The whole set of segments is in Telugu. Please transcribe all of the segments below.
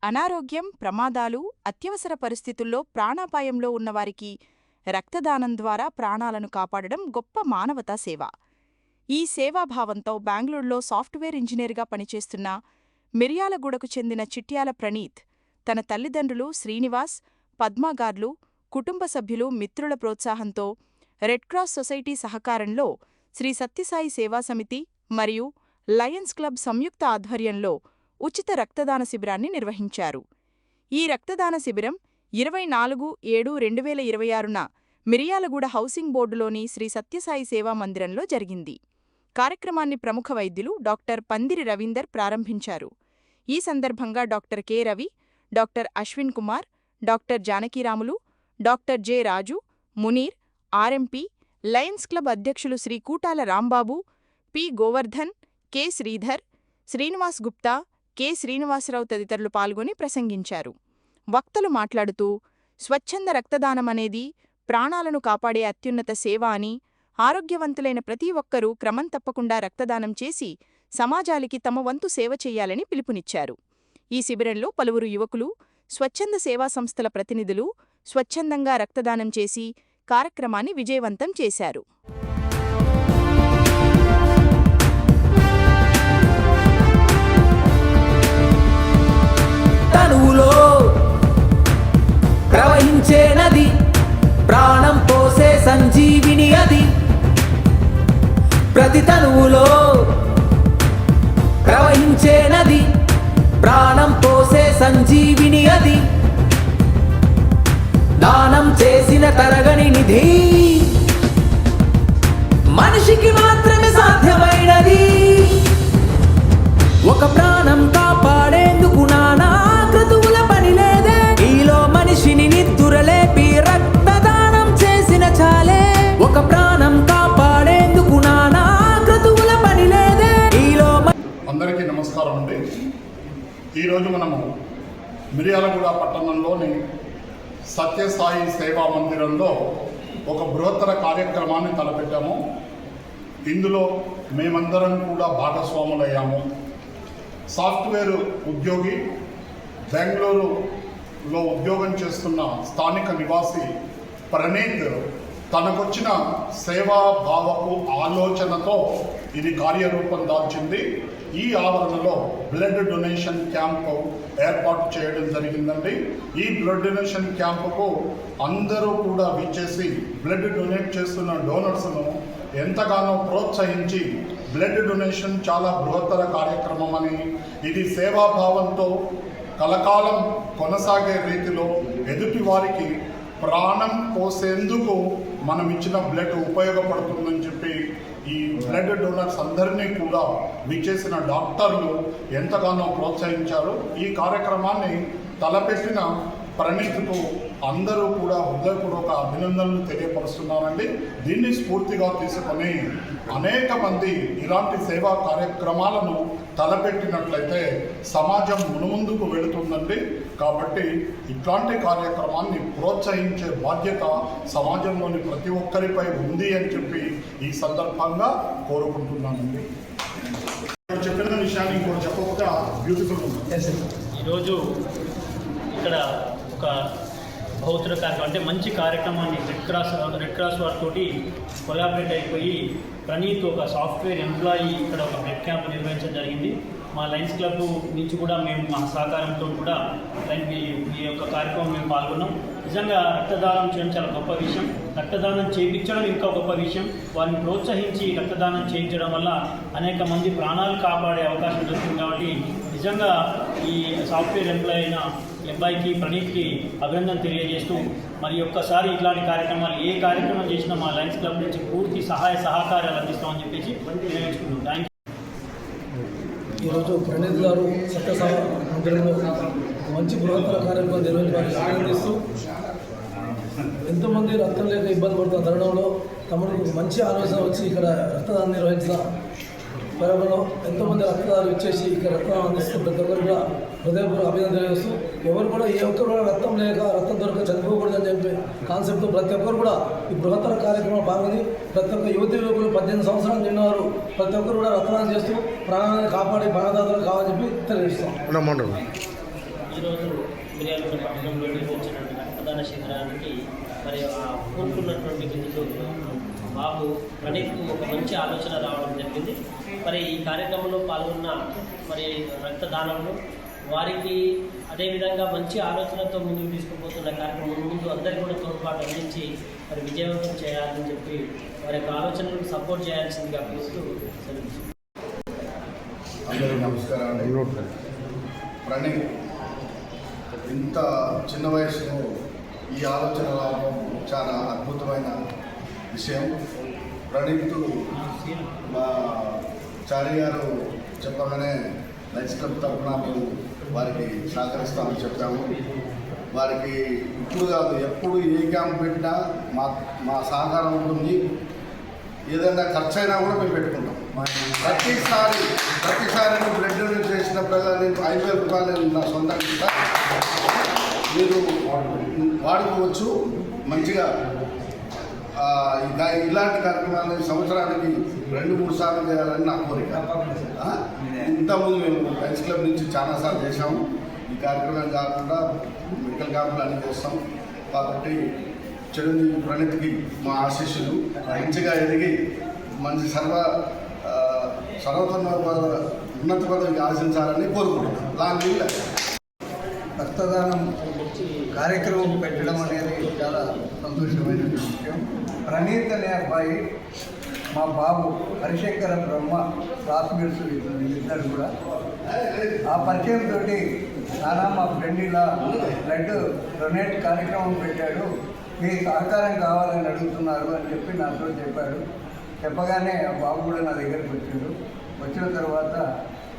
అనారోగ్యం, ప్రమాదాలు, అత్యవసర పరిస్థితుల్లో ప్రాణాపాయంలో ఉన్నవారికి రక్తదానం ద్వారా ప్రాణాలను కాపాడడం గొప్ప మానవతా సేవ. ఈ సేవాభావంతో బెంగళూరులో సాఫ్ట్వేర్ ఇంజనీర్గా పనిచేస్తున్న మిర్యాలగూడకు చెందిన చిట్యాల ప్రణీత్ తన తల్లిదండ్రులు శ్రీనివాస్, పద్మాగార్లు, కుటుంబ సభ్యులు, మిత్రుల ప్రోత్సాహంతో రెడ్ క్రాస్ సొసైటీ సహకారంలో శ్రీ సత్యసాయి సేవా సమితి మరియు లయన్స్ క్లబ్ సంయుక్త ఆధ్వర్యంలో ఉచిత రక్తదాన శిబిరాన్ని నిర్వహించారు. ఈ రక్తదాన శిబిరం 24/7/2026న మిర్యాలగూడ హౌసింగ్ బోర్డులోని శ్రీ సత్యసాయి సేవా మందిరంలో జరిగింది. కార్యక్రమాన్ని ప్రముఖ వైద్యులు డాక్టర్ పందిరి రవీందర్ ప్రారంభించారు. ఈ సందర్భంగా doctor K. Ravi, doctor Ashwin Kumar, doctor Janakiramulu, doctor J. Raju, Munir, RMP, Lions club అధ్యక్షులు Sri Kootala Rambabu, P. Govardhan, K. Sridhar, Srinivas Gupta, K. Srinivasarao తదితరులు పాల్గొని ప్రసంగించారు. వక్తలు మాట్లాడుతూ స్వచ్ఛంద రక్తదానమనేది ప్రాణాలను కాపాడే అత్యున్నత సేవ అని, ఆరోగ్యవంతులైన ప్రతి ఒక్కరూ క్రమం తప్పకుండా రక్తదానం చేసి సమాజానికి తమ వంతు సేవ చెయ్యాలని పిలుపునిచ్చారు. ఈ శిబిరంలో పలువురు యువకులు, స్వచ్ఛంద సేవా సంస్థల ప్రతినిధులు స్వచ్ఛందంగా రక్తదానం చేసి కార్యక్రమాన్ని విజయవంతం చేశారు. తనువులో ప్రవహించే నది, ప్రాణం పోసే సంజీవిని అది. ప్రతి తనువులో ప్రవహించే నది, ప్రాణం పోసే సంజీవిని అది. దానం చేసిన తరగని నిధి, మనిషికి మాత్రమే సాధ్యమైనది. ఒక ప్రాణం కాపాడేందుకు నానా క్రతువుల పని లేదే. ఈలో మనిషిని నిద్దురలేపి రక్తదానం చేసిన చాలే. ఒక ప్రాణం కాపాడేందుకు నానా క్రతువుల పని లేదే. ఈలో అందరికీ నమస్కారం అండి. ఈరోజు మనము మిర్యాలగూడ పట్టణంలోని సత్యసాయి సేవా మందిరంలో ఒక బృహత్తర కార్యక్రమాన్ని తలపెట్టాము. ఇందులో మేమందరం కూడా భాగస్వాములయ్యాము. సాఫ్ట్వేర్ ఉద్యోగి, బెంగళూరులో ఉద్యోగం చేస్తున్న స్థానిక నివాసి ప్రణీత్ తనకొచ్చిన సేవాభావపు ఆలోచనతో ఇది కార్యరూపం దాల్చింది. ఈ ఆవరణలో బ్లడ్ డొనేషన్ క్యాంపు ఏర్పాటు చేయడం జరిగిందండి. ఈ బ్లడ్ డొనేషన్ క్యాంపుకు అందరూ కూడా విచ్చేసి బ్లడ్ డొనేట్ చేస్తున్న డోనర్స్ను ఎంతగానో ప్రోత్సహించి బ్లడ్ డొనేషన్ చాలా బృహత్తర కార్యక్రమం అని, ఇది సేవాభావంతో కలకాలం కొనసాగే రీతిలో ఎదుటి వారికి ప్రాణం పోసేందుకు మనం ఇచ్చిన బ్లడ్ ఉపయోగపడుతుందని చెప్పి ఈ బ్లడ్ డోనర్స్ అందరినీ కూడా విచ్చేసిన డాక్టర్లు ఎంతగానో ప్రోత్సహించారు. ఈ కార్యక్రమాన్ని తలపెట్టిన ప్రణీత్కు అందరూ కూడా హృదయపూర్వక అభినందనలు తెలియపరుస్తున్నారండి. దీన్ని స్ఫూర్తిగా తీసుకొని అనేక మంది ఇలాంటి సేవా కార్యక్రమాలను తలపెట్టినట్లయితే సమాజం మునుముందుకు వెళుతుందండి. కాబట్టి ఇట్లాంటి కార్యక్రమాన్ని ప్రోత్సహించే బాధ్యత సమాజంలోని ప్రతి ఒక్కరిపై ఉంది అని చెప్పి ఈ సందర్భంగా కోరుకుంటున్నానండి. చెప్పిన విషయాన్ని ఇంకోటి చెప్పకుండా బ్యూటిఫుల్ ఉంది. ఈరోజు ఇక్కడ ఒక బహుతర కార్యక్రమం అంటే మంచి కార్యక్రమాన్ని రెడ్ క్రాస్ వారితో కొలాబరేట్ అయిపోయి ప్రణీత్ ఒక సాఫ్ట్వేర్ ఎంప్లాయీ ఇక్కడ ఒక బ్లడ్ క్యాంప్ నిర్వహించడం జరిగింది. మా లయన్స్ క్లబ్ నుంచి కూడా మేము మా సహకారంతో కూడా ఈ యొక్క కార్యక్రమం మేము పాల్గొన్నాం. నిజంగా రక్తదానం చేయడం చాలా గొప్ప విషయం. రక్తదానం చేయించడం ఇంకా గొప్ప విషయం. వారిని ప్రోత్సహించి రక్తదానం చేయించడం వల్ల అనేక మంది ప్రాణాలు కాపాడే అవకాశం దొరుకుతుంది. కాబట్టి నిజంగా ఈ సాఫ్ట్వేర్ ఎంప్లాయీ అయిన అబ్బాయికి ప్రణీత్కి అభినందన తెలియజేస్తూ మరి ఒక్కసారి ఇట్లాంటి కార్యక్రమాలు ఏ కార్యక్రమం చేసినా మా లయన్స్ క్లబ్ నుంచి పూర్తి సహాయ సహకారాలు అందిస్తామని చెప్పేసి నిర్ణయించుకున్నాం. Thank you. ఈరోజు ప్రణీత్ గారు సత్యసాయి మందిరంలో మంచి బృహత్తర కార్యక్రమం నిర్వహించడానికి ఆనందిస్తూ ఎంతోమంది రక్తం లేక ఇబ్బంది పడుతున్న తరుణంలో తమకు మంచి ఆలోచన వచ్చి ఇక్కడ రక్తదానం నిర్వహించిన పరంలో ఎంతోమంది రక్తదానం ఇచ్చేసి ఇక్కడ రక్తదానం అందిస్తూ ప్రతి ఒక్కరు కూడా హృదయపూర్వక అభినందన తెలియజేస్తూ ఎవరు కూడా ఏ ఒక్కరు కూడా రక్తం లేక రక్తం దొరక చనిపోకూడదని చెప్పి కాన్సెప్ట్తో ప్రతి ఒక్కరు కూడా ఈ బృహత్తర కార్యక్రమం పాల్గొని ప్రతి ఒక్క యువతి యువకులు 18 సంవత్సరాలు నిన్నవారు ప్రతి ఒక్కరు కూడా రక్తదానం చేస్తూ ప్రాణాలను కాపాడి ప్రాణదాతలు కావాలని చెప్పి తెలియజేస్తాం. ఈరోజు మిర్యాలగూడ పట్టణంలో నిర్వహించినటువంటి రక్తదాన శిబిరానికి మరి కోరుకున్నటువంటి విధులు బాబు ప్రణీత్కు ఒక మంచి ఆలోచన రావడం జరిగింది. మరి ఈ కార్యక్రమంలో పాల్గొన్న మరి రక్తదానంలో వారికి అదేవిధంగా మంచి ఆలోచనతో ముందుకు తీసుకుపోతున్న కార్యక్రమం ముందు అందరికీ కూడా తోడ్పాటు అందించి మరి విజయవంతం చేయాలని చెప్పి వారి యొక్క ఆలోచనలకు సపోర్ట్ చేయాల్సిందిగా కోరుతూ సెలవు. అందరికీ నమస్కారాలు. ప్రణీత్ ఇంత చిన్న వయసులో ఈ ఆలోచన రావడం చాలా అద్భుతమైన విషయం. ప్రణీత్ మా చారి గారు చెప్పగానే లైన్స్ క్లబ్ తరఫున మేము వారికి సహకరిస్తామని చెప్పాము. వారికి ఇప్పుడు కాదు ఎప్పుడు ఏ క్యాంప్ పెట్టినా మా సహకారం ఉంటుంది. ఏదైనా ఖర్చు అయినా కూడా మేము పెట్టుకుంటాం. ప్రతిసారి బ్లడ్ డొనేట్ చేసినప్పుడు నేను 5,000 రూపాయలు నా సొంతంగా మీరు వాడుకోవచ్చు. మంచిగా ఇలాంటి కార్యక్రమాలను సంవత్సరానికి 2-3 సార్లు చేయాలని నా కోరిక. ఇంతకుముందు మేము లయన్స్ క్లబ్ నుంచి చాలాసార్లు చేశాము. ఈ కార్యక్రమం కాకుండా మెడికల్ క్యాంపులు అన్నీ చేస్తాం. కాబట్టి చిరంజీవి ప్రణీత్కి మా ఆశీస్సులు. మంచిగా ఎదిగి మంచి ఉన్నత పదవికి ఆశించాలని కోరుకుంటున్నాను. లాంగ్ రక్తదానం కార్యక్రమం పెట్టడం అనేది చాలా సంతోషమైన విషయం. ప్రణీత్ అనే అబ్బాయి మా బాబు హరిశంకర బ్రహ్మ క్లాస్మేట్స్ ఇద్దరు కూడా. ఆ పరిచయంతో నానా మా ఫ్రెండ్ ఇలా బ్లడ్ డొనేట్ కార్యక్రమం పెట్టాడు, మీ సహకారం కావాలని అడుగుతున్నారు అని చెప్పి నాతో చెప్పాడు. చెప్పగానే ఆ బాబు కూడా నా దగ్గరికి వచ్చాడు. వచ్చిన తర్వాత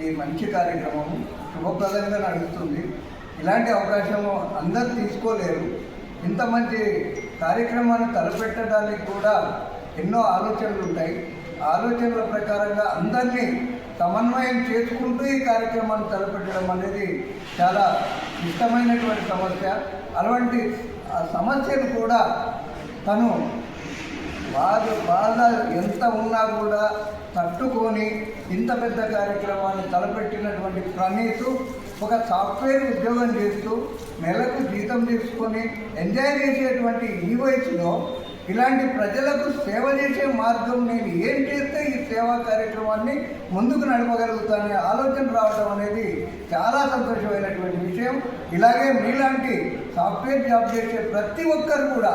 ఈ మంచి కార్యక్రమం శుభప్రదంగా నడుస్తుంది. ఇలాంటి అవకాశము అందరూ తీసుకోలేరు. ఇంత మంచి కార్యక్రమాన్ని తలపెట్టడానికి కూడా ఎన్నో ఆలోచనలు ఉంటాయి. ఆలోచనల ప్రకారంగా అందరినీ సమన్వయం చేసుకుంటూ ఈ కార్యక్రమాన్ని తలపెట్టడం అనేది చాలా ఇష్టమైనటువంటి సమస్య. అలాంటి సమస్యను కూడా తను బాధ ఎంత ఉన్నా కూడా తట్టుకొని ఇంత పెద్ద కార్యక్రమాన్ని తలపెట్టినటువంటి ప్రణీత్ ఒక సాఫ్ట్వేర్ ఉద్యోగం చేస్తూ నెలకు జీతం తీసుకొని ఎంజాయ్ చేసేటువంటి ఈ వయసులో ఇలాంటి ప్రజలకు సేవ చేసే మార్గం నేను ఏం చేస్తే ఈ సేవా కార్యక్రమాన్ని ముందుకు నడపగలుగుతానే ఆలోచన రావడం అనేది చాలా సంతోషమైనటువంటి విషయం. ఇలాగే మీలాంటి సాఫ్ట్వేర్ జాబ్ చేసే ప్రతి ఒక్కరు కూడా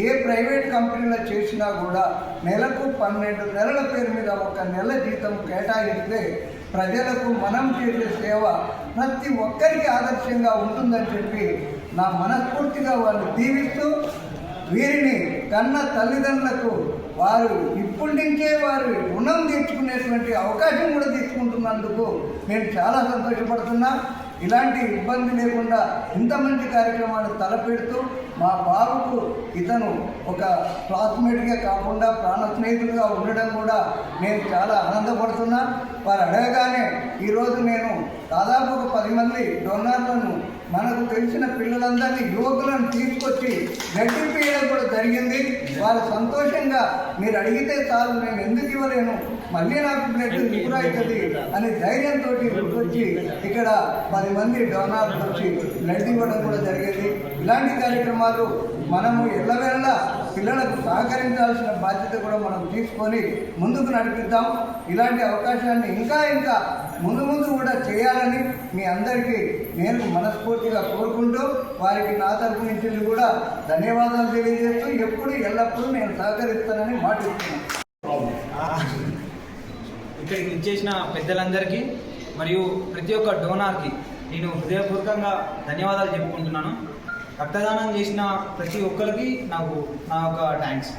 ఏ ప్రైవేట్ కంపెనీలో చేసినా కూడా నెలకు 12 నెలల పేరు మీద 1 నెల జీతం కేటాయిస్తే ప్రజలకు మనం చేసే సేవ ప్రతి ఒక్కరికి ఆదర్శంగా ఉంటుందని చెప్పి నా మనస్ఫూర్తిగా వాళ్ళు దీవిస్తూ, వీరిని కన్న తల్లిదండ్రులకు వారు ఇప్పటి నుంచే వారు రుణం తీర్చుకునేటువంటి అవకాశం కూడా తీసుకుంటున్నందుకు నేను చాలా సంతోషపడుతున్నా. ఇలాంటి ఇబ్బంది లేకుండా ఇంత మంచి కార్యక్రమాన్ని తలపెడుతూ మా బాబుకు ఇతను ఒక క్లాస్మేట్గా కాకుండా ప్రాణ స్నేహితులుగా ఉండడం కూడా నేను చాలా ఆనందపడుతున్నా. వారు అడగగానే ఈరోజు నేను దాదాపు ఒక 10 మంది డోనర్లను మనకు తెలిసిన పిల్లలందరినీ యువకులను తీసుకొచ్చి గట్టిపీయడం కూడా జరిగింది. వారు సంతోషంగా మీరు అడిగితే చాలు, నేను ఎందుకు ఇవ్వలేను, మళ్ళీ నాకు బ్లడ్ అవుతుంది అని ధైర్యంతో వచ్చి ఇక్కడ 10 మంది డోనర్లు వచ్చి బ్లడ్ ఇవ్వడం కూడా జరిగింది. ఇలాంటి కార్యక్రమాలు మనము ఎల్లవేళలా పిల్లలకు సహకరించాల్సిన బాధ్యత కూడా మనం తీసుకొని ముందుకు నడిపిద్దాం. ఇలాంటి అవకాశాన్ని ఇంకా ముందు కూడా చేయాలని మీ అందరికీ నేను మనస్ఫూర్తిగా కోరుకుంటూ వారికి నా తరపు నుంచి కూడా ధన్యవాదాలు తెలియజేస్తూ ఎల్లప్పుడూ నేను సహకరిస్తానని మాటిస్తున్నాను. ఇక్కడికి ఇచ్చేసిన పెద్దలందరికీ మరియు ప్రతి ఒక్క డోనార్కి నేను హృదయపూర్వకంగా ధన్యవాదాలు చెప్పుకుంటున్నాను. రక్తదానం చేసిన ప్రతి ఒక్కరికి నా యొక్క థ్యాంక్స్.